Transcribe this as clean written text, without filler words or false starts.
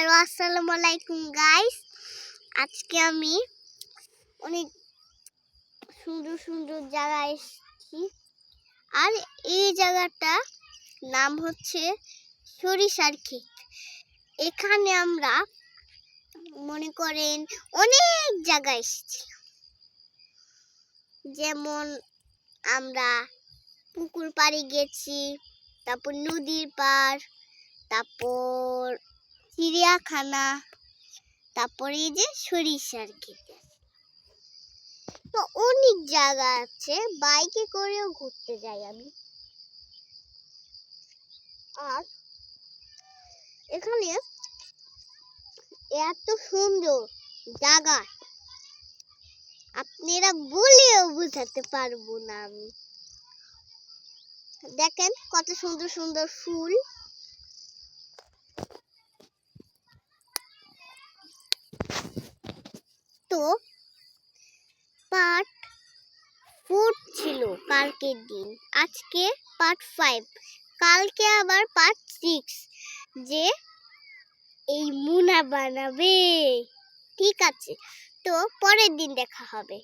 Hello আসসালামু আলাইকুম guys. আজকে আমি অনেক সুন্দর সুন্দর জায়গায় এসেছি। আর এই জায়গাটা নাম হচ্ছে সরিষার ক্ষেত। এখানে আমরা মনে করেন অনেক জায়গায় এসেছি, যেমন আমরা পুকুর পাড়ে গেছি, তারপর নদীর পাড়, তারপর চিড়িয়াখানা, তারপরে এই যে সরিষার ক্ষেত। তো অনেক জায়গা আছে, বাইকে করেও ঘুরতে যাই আমি। আর এখানে এত সুন্দর জায়গা আপনারা বলেও বোঝাতে পারবো না আমি। দেখেন কত সুন্দর সুন্দর ফুল। তো পার্ট 4 ছিল কালকের দিন, আজকে পার্ট 5, কালকে আবার পার্ট 6, যে এই মুনা বানাবে। ঠিক আছে, তো পরের দিন দেখা হবে।